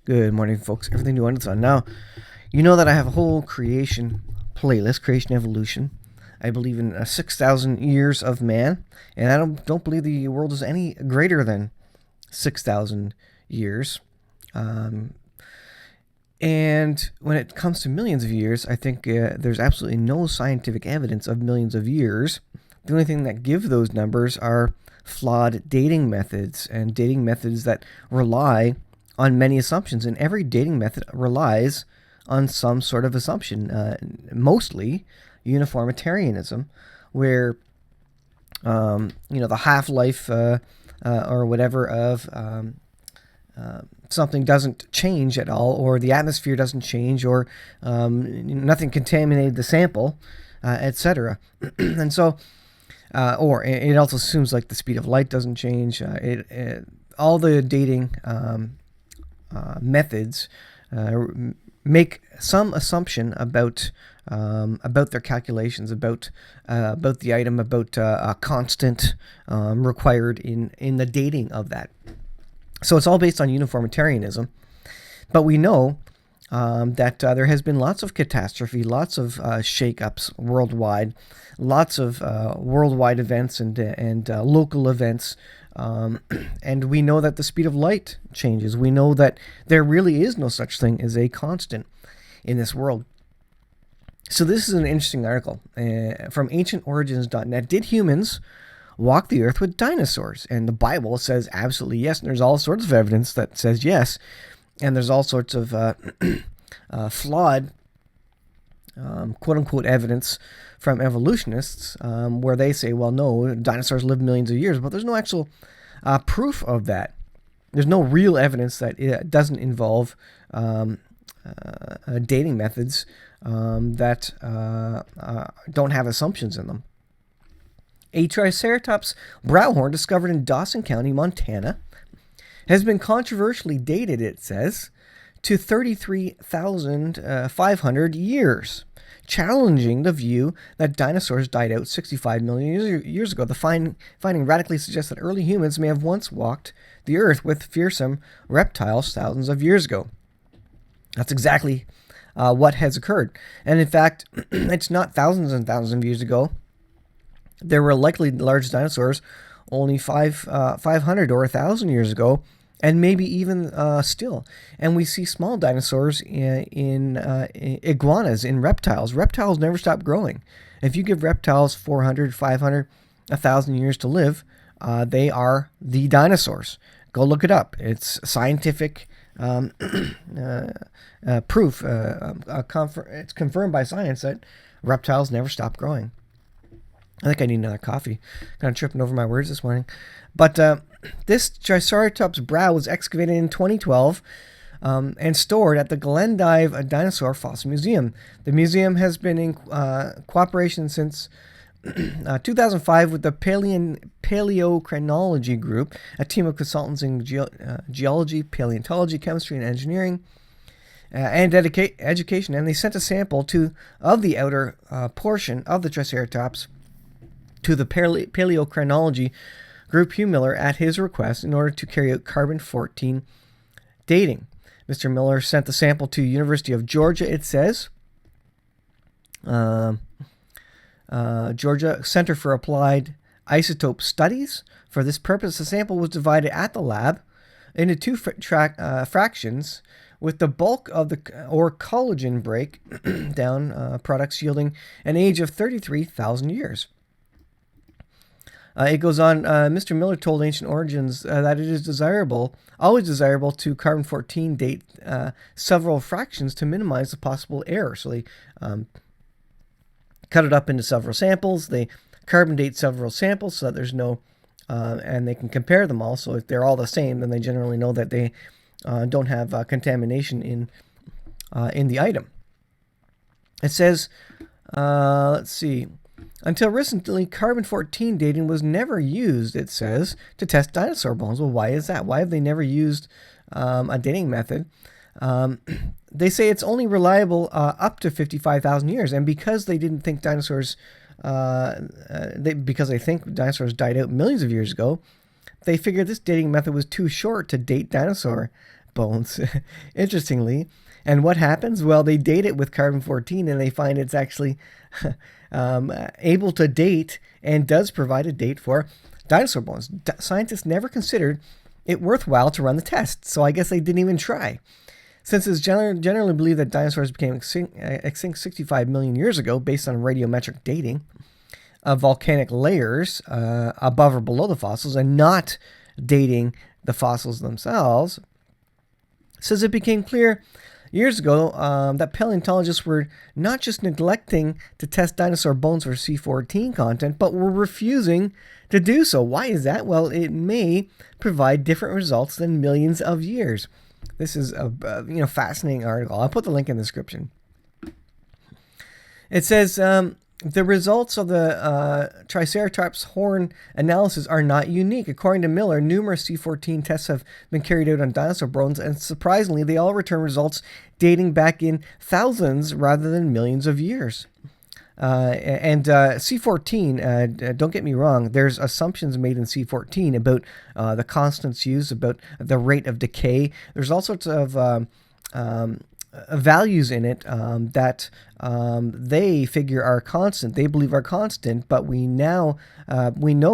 Good morning, folks. Everything new under the sun. Now, you know that I have a whole creation playlist, creation evolution. I believe in 6,000 years of man, and I don't believe the world is any greater than 6,000 years. Um, and when it comes to millions of years, I think there's absolutely no scientific evidence of millions of years. The only thing that give those numbers are flawed dating methods, and dating methods that rely on many assumptions. And every dating method relies on some sort of assumption, mostly uniformitarianism, where the half-life or whatever of something doesn't change at all, or the atmosphere doesn't change, or nothing contaminated the sample, etc. And so, or it also assumes like the speed of light doesn't change. All the dating methods make some assumption about their calculations, about the item, about a constant required in the dating of that. So it's all based on uniformitarianism. But we know that there has been lots of catastrophe, lots of shakeups worldwide, lots of worldwide events and local events. And we know that the speed of light changes. We know that there really is no such thing as a constant in this world. So this is an interesting article from ancientorigins.net. Did humans walk the earth with dinosaurs? And the Bible says absolutely yes. And there's all sorts of evidence that says yes. And there's all sorts of flawed, quote-unquote, evidence from evolutionists where they say, well, no, dinosaurs lived millions of years. But there's no actual proof of that. There's no real evidence that it doesn't involve dating methods that don't have assumptions in them. A Triceratops brow horn discovered in Dawson County, Montana, has been controversially dated, it says, to 33,500 years, challenging the view that dinosaurs died out 65 million years ago. The finding radically suggests that early humans may have once walked the earth with fearsome reptiles thousands of years ago. That's exactly what has occurred. And in fact, it's not thousands and thousands of years ago. There were likely large dinosaurs only 500 or 1,000 years ago, and maybe even still. And we see small dinosaurs in iguanas, in reptiles. Reptiles never stop growing. If you give reptiles 400, 500, 1,000 years to live, they are the dinosaurs. Go look it up. It's scientific proof. It's confirmed by science that reptiles never stop growing. I think I need another coffee. Kind of tripping over my words this morning. But this Triceratops brow was excavated in 2012 and stored at the Glendive Dinosaur Fossil Museum. The museum has been in cooperation since 2005 with the Paleochronology Group, a team of consultants in geology, paleontology, chemistry, and engineering, and education. And they sent a sample of the outer portion of the Triceratops to the Paleochronology Group Hugh Miller at his request in order to carry out carbon-14 dating. Mr. Miller sent the sample to University of Georgia, it says. Georgia Center for Applied Isotope Studies. For this purpose, the sample was divided at the lab into two fractions, with the bulk of the collagen break down products yielding an age of 33,000 years. It goes on, Mr. Miller told Ancient Origins that it is always desirable to carbon-14 date several fractions to minimize the possible error. So they cut it up into several samples. They carbon date several samples so that there's no, and they can compare them all. So if they're all the same, then they generally know that they don't have contamination in the item. It says, let's see. Until recently, carbon-14 dating was never used, it says, to test dinosaur bones. Well, why is that? Why have they never used a dating method? They say it's only reliable up to 55,000 years. And because they didn't think dinosaurs, because they think dinosaurs died out millions of years ago, they figured this dating method was too short to date dinosaur bones, interestingly. And what happens? Well, they date it with carbon-14, and they find it's actually able to date and does provide a date for dinosaur bones. Scientists never considered it worthwhile to run the test, so I guess they didn't even try. Since it's generally believed that dinosaurs became extinct 65 million years ago based on radiometric dating of volcanic layers above or below the fossils and not dating the fossils themselves, says it became clear years ago that paleontologists were not just neglecting to test dinosaur bones for C-14 content, but were refusing to do so. Why is that? Well, it may provide different results than millions of years. This is a fascinating article. I'll put the link in the description. It says the results of the Triceratops horn analysis are not unique. According to Miller, numerous C-14 tests have been carried out on dinosaur bones, and surprisingly, they all return results dating back in thousands rather than millions of years. C-14, don't get me wrong, there's assumptions made in C-14 about the constants used, about the rate of decay. There's all sorts of values in it that they figure are constant. They believe are constant, but we know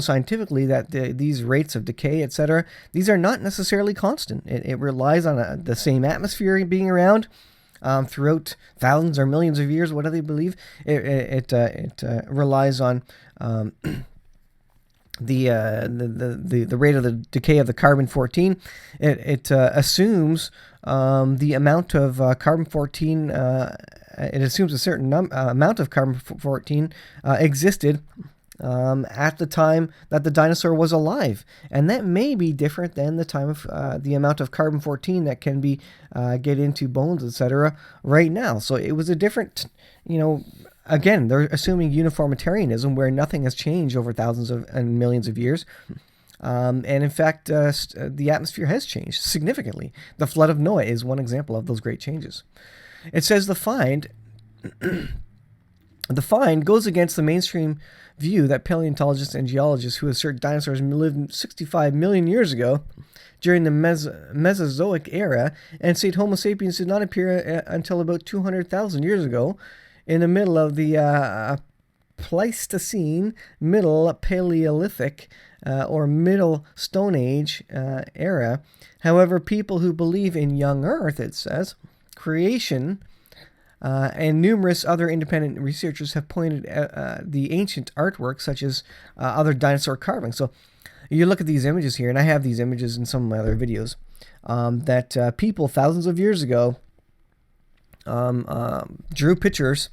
scientifically that these rates of decay, etc., these are not necessarily constant. It relies on the same atmosphere being around throughout thousands or millions of years. What do they believe? It relies on the rate of the decay of the carbon-14. It assumes the amount of carbon-14. It assumes a certain amount of carbon-14 existed at the time that the dinosaur was alive, and that may be different than the time of the amount of carbon-14 that can be get into bones, etc. right now. So it was a different, again, they're assuming uniformitarianism where nothing has changed over thousands of and millions of years. And in fact, the atmosphere has changed significantly. The flood of Noah is one example of those great changes. It says the find goes against the mainstream view that paleontologists and geologists who assert dinosaurs lived 65 million years ago during the Mesozoic era and say Homo sapiens did not appear until about 200,000 years ago in the middle of the Pleistocene, Middle Paleolithic, or Middle Stone Age era. However, people who believe in young Earth, it says, creation, and numerous other independent researchers have pointed at the ancient artwork, such as other dinosaur carvings. So you look at these images here, and I have these images in some of my other videos, that people thousands of years ago drew pictures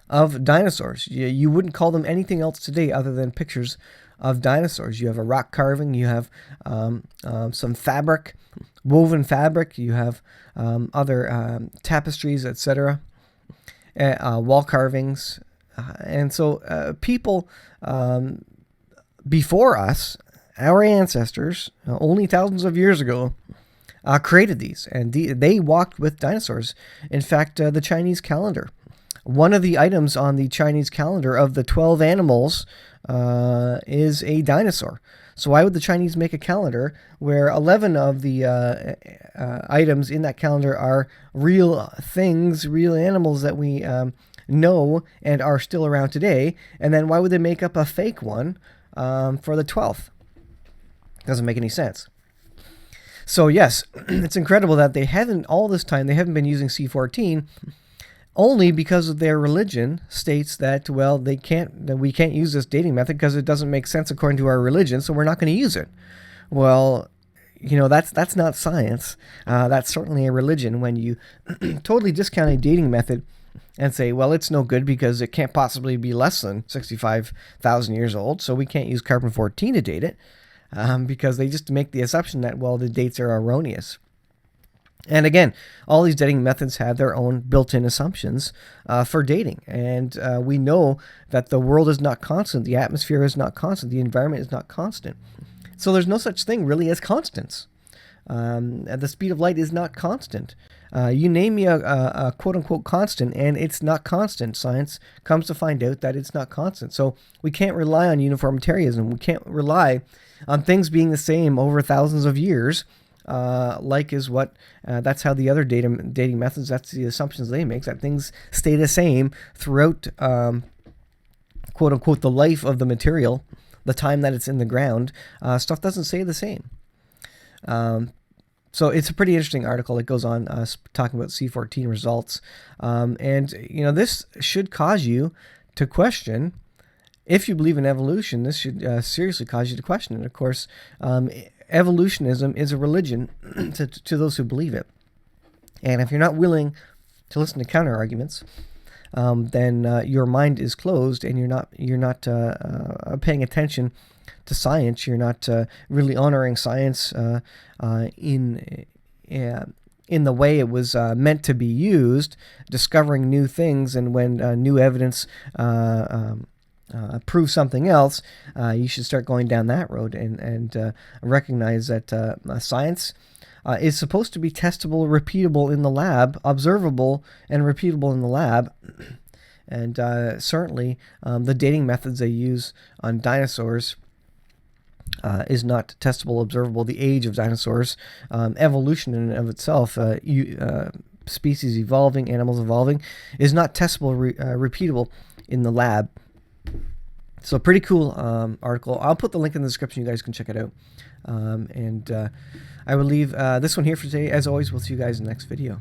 of dinosaurs. You wouldn't call them anything else today other than pictures of dinosaurs. You have a rock carving, you have some fabric, woven fabric, you have other tapestries, etc., wall carvings. And so people before us, our ancestors, only thousands of years ago, created these, and they walked with dinosaurs. In fact, the Chinese calendar, one of the items on the Chinese calendar of the 12 animals is a dinosaur. So why would the Chinese make a calendar where 11 of the items in that calendar are real things, real animals that we know and are still around today, and then why would they make up a fake one for the 12th? Doesn't make any sense. So yes, it's incredible that they haven't, all this time, they haven't been using C-14 only because of their religion states that, well, we can't use this dating method because it doesn't make sense according to our religion, so we're not going to use it. Well, that's not science. That's certainly a religion when you totally discount a dating method and say, well, it's no good because it can't possibly be less than 65,000 years old, so we can't use carbon-14 to date it. Because they just make the assumption that, well, the dates are erroneous. And again, all these dating methods have their own built-in assumptions for dating. And we know that the world is not constant, the atmosphere is not constant, the environment is not constant. So there's no such thing really as constants. The speed of light is not constant. You name me a quote-unquote constant, and it's not constant. Science comes to find out that it's not constant. So we can't rely on uniformitarianism. We can't rely on things being the same over thousands of years like is what, that's how the other dating methods, that's the assumptions they make, that things stay the same throughout, quote unquote, the life of the material, the time that it's in the ground. Stuff doesn't stay the same. So it's a pretty interesting article. It goes on talking about C-14 results. And, this should cause you to question, if you believe in evolution, this should seriously cause you to question it. Of course, evolutionism is a religion to those who believe it. And if you're not willing to listen to counter arguments, then your mind is closed, and you're not paying attention to science. You're not really honoring science in the way it was meant to be used, discovering new things, and when new evidence proves something else, you should start going down that road and recognize that science is supposed to be testable, repeatable in the lab, observable and repeatable in the lab. And certainly the dating methods they use on dinosaurs is not testable, observable. The age of dinosaurs, evolution in and of itself, species evolving, animals evolving, is not testable, repeatable in the lab. So pretty cool article. I'll put the link in the description. You guys can check it out. And I will leave this one here for today. As always, we'll see you guys in the next video.